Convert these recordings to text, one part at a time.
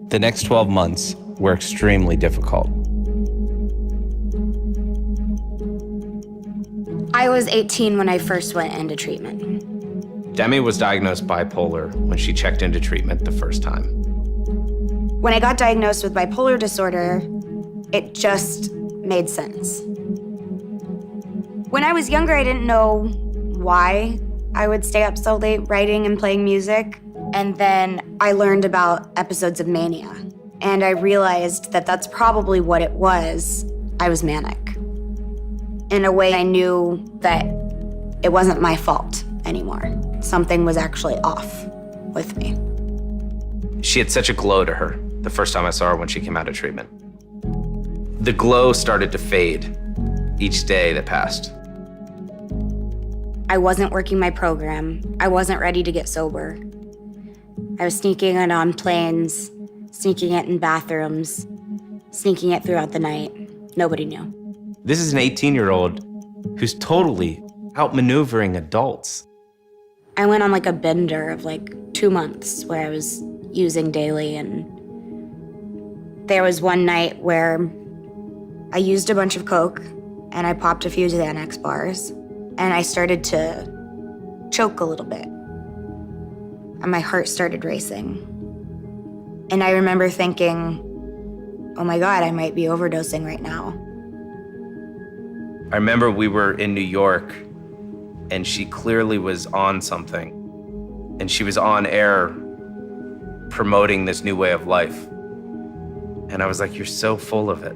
The next 12 months were extremely difficult. I was 18 when I first went into treatment. Demi was diagnosed bipolar when she checked into treatment the first time. When I got diagnosed with bipolar disorder, it just made sense. When I was younger, I didn't know why I would stay up so late writing and playing music. And then I learned about episodes of mania. And I realized that that's probably what it was. I was manic. In a way, I knew that it wasn't my fault anymore. Something was actually off with me. She had such a glow to her the first time I saw her when she came out of treatment. The glow started to fade each day that passed. I wasn't working my program. I wasn't ready to get sober. I was sneaking it on planes, sneaking it in bathrooms, sneaking it throughout the night. Nobody knew. This is an 18-year-old who's totally outmaneuvering adults. I went on like a bender of like 2 months where I was using daily, and there was one night where I used a bunch of Coke and I popped a few Xanax bars and I started to choke a little bit. And my heart started racing. And I remember thinking, oh my God, I might be overdosing right now. I remember we were in New York and she clearly was on something. And she was on air promoting this new way of life. And I was like, you're so full of it.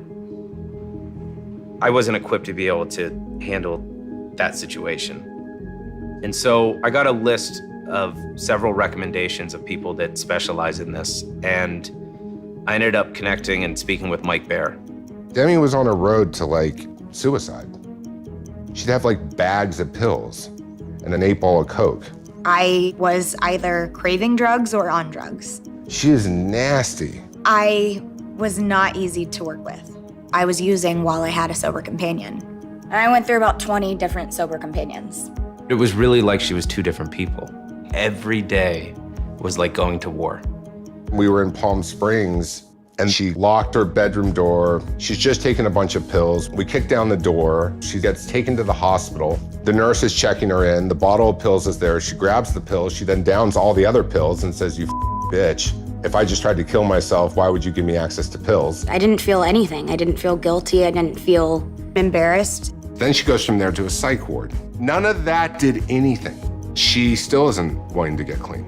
I wasn't equipped to be able to handle that situation. And so I got a list of several recommendations of people that specialize in this. And I ended up connecting and speaking with Mike Baer. Demi was on a road to like suicide. She'd have like bags of pills and an 8-ball of Coke. I was either craving drugs or on drugs. She is nasty. I was not easy to work with. I was using while I had a sober companion. And I went through about 20 different sober companions. It was really like she was two different people. Every day was like going to war. We were in Palm Springs and she locked her bedroom door. She's just taken a bunch of pills. We kick down the door. She gets taken to the hospital. The nurse is checking her in. The bottle of pills is there. She grabs the pills. She then downs all the other pills and says, you bitch. If I just tried to kill myself, why would you give me access to pills? I didn't feel anything. I didn't feel guilty. I didn't feel embarrassed. Then she goes from there to a psych ward. None of that did anything. She still isn't wanting to get clean.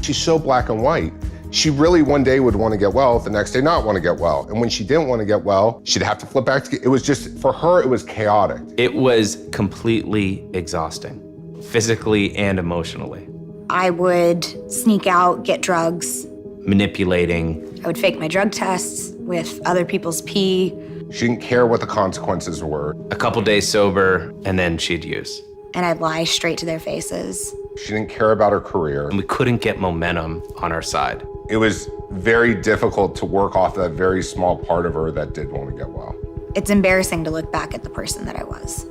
She's so black and white. She really one day would want to get well, the next day not want to get well. And when she didn't want to get well, she'd have to flip back to get, it was just, for her, it was chaotic. It was completely exhausting, physically and emotionally. I would sneak out, get drugs. Manipulating. I would fake my drug tests with other people's pee. She didn't care what the consequences were. A couple days sober, and then she'd use. And I'd lie straight to their faces. She didn't care about her career. And we couldn't get momentum on our side. It was very difficult to work off that very small part of her that did want to get well. It's embarrassing to look back at the person that I was.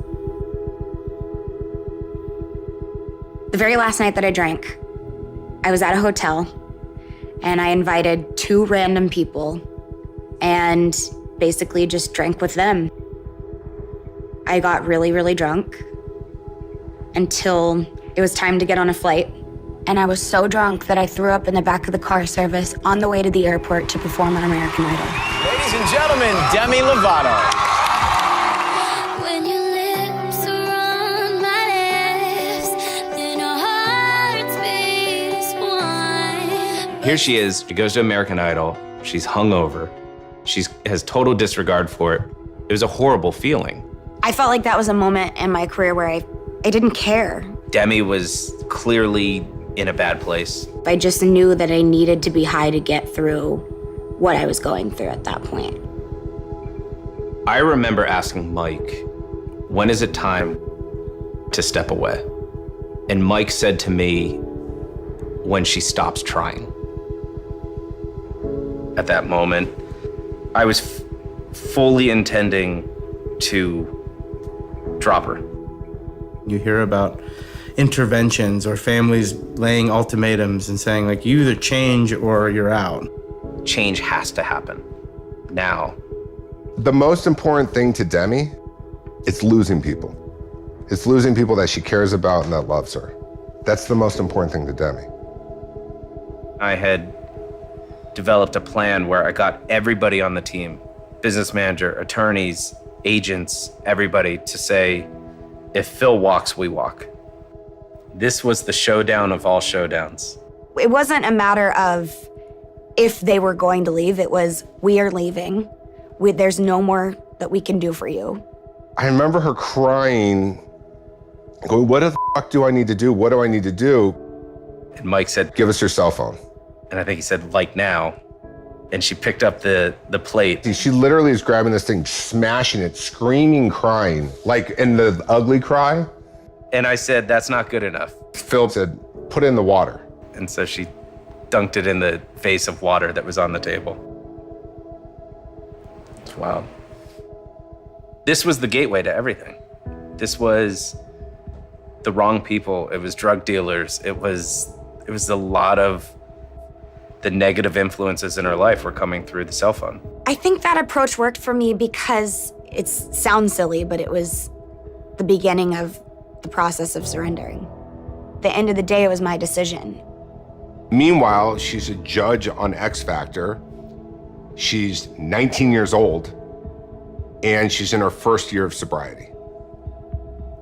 The very last night that I drank, I was at a hotel and I invited 2 random people and basically just drank with them. I got really, really drunk until it was time to get on a flight. And I was so drunk that I threw up in the back of the car service on the way to the airport to perform on American Idol. Ladies and gentlemen, Demi Lovato. When your lips are on my lips, then our hearts beat as one. Here she is, she goes to American Idol, she's hungover, she has total disregard for it. It was a horrible feeling. I felt like that was a moment in my career where I didn't care. Demi was clearly in a bad place. I just knew that I needed to be high to get through what I was going through at that point. I remember asking Mike, when is it time to step away? And Mike said to me, when she stops trying. At that moment, I was fully intending to drop her. You hear about interventions or families laying ultimatums and saying, like, you either change or you're out. Change has to happen now. The most important thing to Demi, it's losing people. It's losing people that she cares about and that loves her. That's the most important thing to Demi. I had developed a plan where I got everybody on the team, business manager, attorneys, agents, everybody, to say, if Phil walks, we walk. This was the showdown of all showdowns. It wasn't a matter of if they were going to leave, it was, we are leaving. There's no more that we can do for you. I remember her crying, going, what the fuck do I need to do? What do I need to do? And Mike said, Give us your cell phone. and I think he said, like now. And she picked up the plate. She literally is grabbing this thing, smashing it, screaming, crying, like in the ugly cry. And I said, that's not good enough. Phil said, put it in the water. And so she dunked it in the vase of water that was on the table. It's wild. This was the gateway to everything. This was the wrong people. It was drug dealers. It was a lot of the negative influences in her life were coming through the cell phone. I think that approach worked for me because it sounds silly, but it was the beginning of the process of surrendering. At the end of the day, it was my decision. Meanwhile, she's a judge on X Factor. She's 19 years old, and she's in her first year of sobriety.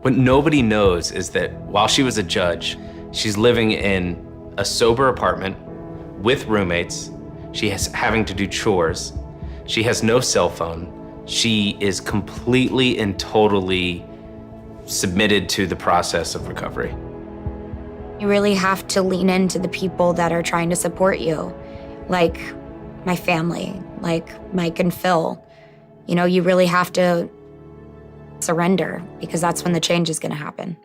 What nobody knows is that while she was a judge, she's living in a sober apartment with roommates. She is having to do chores. She has no cell phone. She is completely and totally submitted to the process of recovery. You really have to lean into the people that are trying to support you, like my family, like Mike and Phil. You know, you really have to surrender because that's when the change is going to happen.